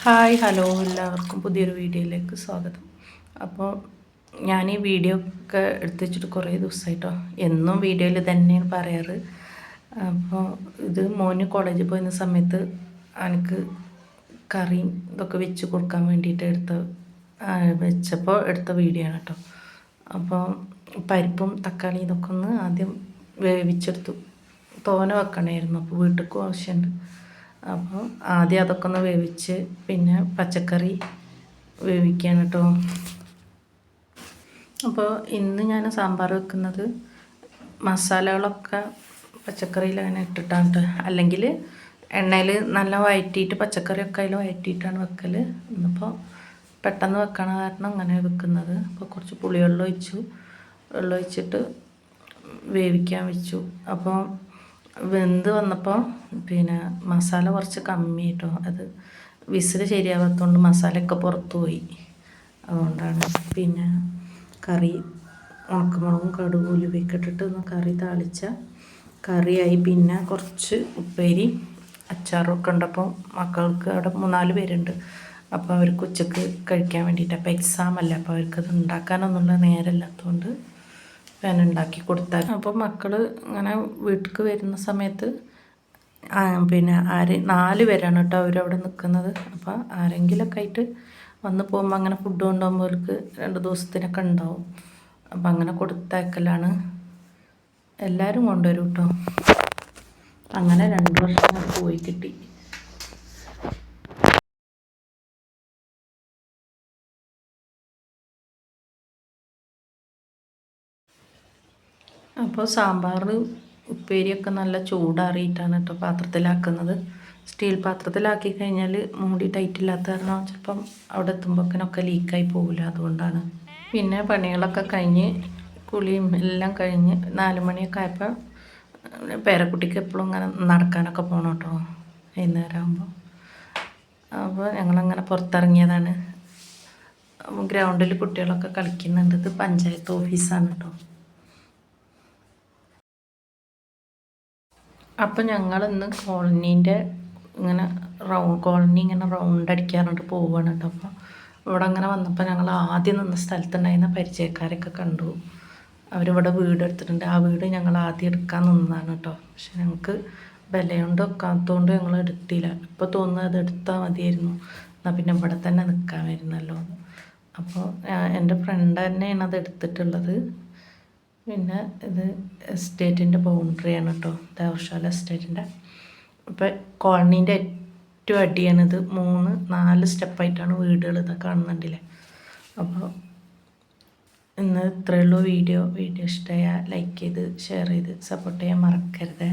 Hi hello എല്ലാവർക്കും പുതിയൊരു വീഡിയോയിലേക്ക് സ്വാഗതം. അപ്പോൾ ഞാൻ ഈ വീഡിയോ ഒക്കെ എടുത്ത് വെച്ചിട്ട് കുറേ ദിവസമായിട്ടോ, എന്നും വീഡിയോയിൽ തന്നെയാണ് പറയാറ്. അപ്പോൾ ഇത് മോന് കോളേജിൽ പോയിരുന്ന സമയത്ത് എനിക്ക് കറിയും ഇതൊക്കെ വെച്ച് കൊടുക്കാൻ വേണ്ടിയിട്ട് വെച്ചപ്പോൾ എടുത്ത വീഡിയോ ആണ് കേട്ടോ. അപ്പോൾ പരിപ്പും തക്കാളി ഇതൊക്കെ ഒന്ന് ആദ്യം വേവിച്ചെടുത്തു. തോന വെക്കണമായിരുന്നു, അപ്പോൾ വീട്ടിലേക്കും ആവശ്യമുണ്ട്. അപ്പോൾ ആദ്യം അതൊക്കെ ഒന്ന് വേവിച്ച് പിന്നെ പച്ചക്കറി വേവിക്കുകയാണ് കേട്ടോ. അപ്പോൾ ഇന്ന് ഞാൻ സാമ്പാർ വെക്കുന്നത് മസാലകളൊക്കെ പച്ചക്കറിയിൽ അങ്ങനെ ഇട്ടിട്ടാണ്, അല്ലെങ്കിൽ എണ്ണയിൽ നല്ല വഴറ്റിയിട്ട് പച്ചക്കറിയൊക്കെ അതിൽ വഴറ്റിയിട്ടാണ് വെക്കൽ. ഇന്നിപ്പോൾ പെട്ടെന്ന് വെക്കണ കാരണം അങ്ങനെ വെക്കുന്നത്. അപ്പോൾ കുറച്ച് പുളിവെള്ളം ഒഴിച്ചു, വെള്ളം ഒഴിച്ചിട്ട് വേവിക്കാൻ വെച്ചു. അപ്പോൾ വെന്ത് വന്നപ്പോൾ പിന്നെ മസാല കുറച്ച് കമ്മി കേട്ടോ. അത് വിസിൽ ശരിയാവാത്തതുകൊണ്ട് മസാലയൊക്കെ പുറത്തു പോയി. അതുകൊണ്ടാണ് പിന്നെ കറി ഉണക്കമുളകും കടുകും ഉലുവയൊക്കെ ഇട്ടിട്ട് ഒന്ന് കറി താളിച്ച കറിയായി. പിന്നെ കുറച്ച് ഉപ്പേരി അച്ചാറൊക്കെ ഉണ്ട്. അപ്പോൾ മക്കൾക്ക് അവിടെ 3-4 പേരുണ്ട്. അപ്പോൾ അവർക്ക് ഉച്ചക്ക് കഴിക്കാൻ വേണ്ടിയിട്ട്, അപ്പോൾ എക്സാം അല്ല, അപ്പോൾ അവർക്കത് ഉണ്ടാക്കാനൊന്നുള്ള നേരമില്ലാത്തതുകൊണ്ട് ഞാൻ ഉണ്ടാക്കി കൊടുത്താൽ. അപ്പോൾ മക്കൾ ഇങ്ങനെ വീട്ടിലേക്ക് വരുന്ന സമയത്ത് പിന്നെ 4 പേരാണ് കേട്ടോ അവരവിടെ നിൽക്കുന്നത്. അപ്പോൾ ആരെങ്കിലുമൊക്കെ ആയിട്ട് വന്ന് പോകുമ്പോൾ അങ്ങനെ ഫുഡ് കൊണ്ടുപോകുമ്പോൾ അവർക്ക് 2 ദിവസത്തിനൊക്കെ ഉണ്ടാവും. അപ്പം അങ്ങനെ കൊടുത്തയക്കലാണ്. എല്ലാവരും കൊണ്ടുവരും കേട്ടോ. അങ്ങനെ 2 വർഷം പോയി കിട്ടി. അപ്പോൾ സാമ്പാർ ഉപ്പേരിയൊക്കെ നല്ല ചൂടാറിയിട്ടാണ് കേട്ടോ പാത്രത്തിലാക്കുന്നത്. സ്റ്റീൽ പാത്രത്തിലാക്കി കഴിഞ്ഞാൽ മൂടി ടൈറ്റില്ലാത്ത കാരണം ചിലപ്പം അവിടെ എത്തുമ്പോഴേക്കിനൊക്കെ ലീക്കായി പോകില്ല, അതുകൊണ്ടാണ്. പിന്നെ പണികളൊക്കെ കഴിഞ്ഞ് കുളിയും എല്ലാം കഴിഞ്ഞ് 4 മണിയൊക്കെ ആയപ്പോൾ പേരക്കുട്ടിക്ക് എപ്പോഴും ഇങ്ങനെ നടക്കാനൊക്കെ പോകണം കേട്ടോ വൈകുന്നേരം ആകുമ്പോൾ. അപ്പോൾ ഞങ്ങളങ്ങനെ പുറത്തിറങ്ങിയതാണ്. ഗ്രൗണ്ടിൽ കുട്ടികളൊക്കെ കളിക്കുന്നുണ്ട്. ഇത് പഞ്ചായത്ത് ഓഫീസാണ് കേട്ടോ. അപ്പം ഞങ്ങൾ ഇന്ന് കോളനീൻ്റെ കോളനി ഇങ്ങനെ റൗണ്ട് അടിക്കാറുണ്ട് പോവുകയാണ് കേട്ടോ. അപ്പോൾ ഇവിടെ അങ്ങനെ വന്നപ്പോൾ ഞങ്ങൾ ആദ്യം നിന്ന സ്ഥലത്തുണ്ടായിരുന്ന പരിചയക്കാരൊക്കെ കണ്ടു. അവരിവിടെ വീട് എടുത്തിട്ടുണ്ട്. ആ വീട് ഞങ്ങൾ ആദ്യം എടുക്കാൻ നിന്നതാണ് കേട്ടോ. പക്ഷെ ഞങ്ങൾക്ക് വിലയുണ്ട് വെക്കാത്തതുകൊണ്ട് ഞങ്ങൾ എടുത്തില്ല. ഇപ്പോൾ തോന്നുന്നത് അത് എടുത്താൽ മതിയായിരുന്നു, എന്നാൽ പിന്നെ ഇവിടെ തന്നെ നിൽക്കാൻ വരുന്നല്ലോ. അപ്പോൾ എൻ്റെ ഫ്രണ്ട് തന്നെയാണ് അത് എടുത്തിട്ടുള്ളത്. പിന്നെ ഇത് എസ്റ്റേറ്റിൻ്റെ ബൗണ്ടറിയാണ് കേട്ടോ, ദേവശാല എസ്റ്റേറ്റിൻ്റെ. ഇപ്പോൾ കോളനീൻ്റെ ഏറ്റവും അടിയാണിത്. 3-4 സ്റ്റെപ്പായിട്ടാണ് വീടുകൾ. ഇതൊക്കെ കാണുന്നുണ്ടല്ലേ. അപ്പോൾ ഇന്ന് ഇത്രയേ ഉള്ളൂ വീഡിയോ. ഇഷ്ടമായാൽ ലൈക്ക് ചെയ്ത് ഷെയർ ചെയ്ത് സപ്പോർട്ട് ചെയ്യാൻ മറക്കരുത്.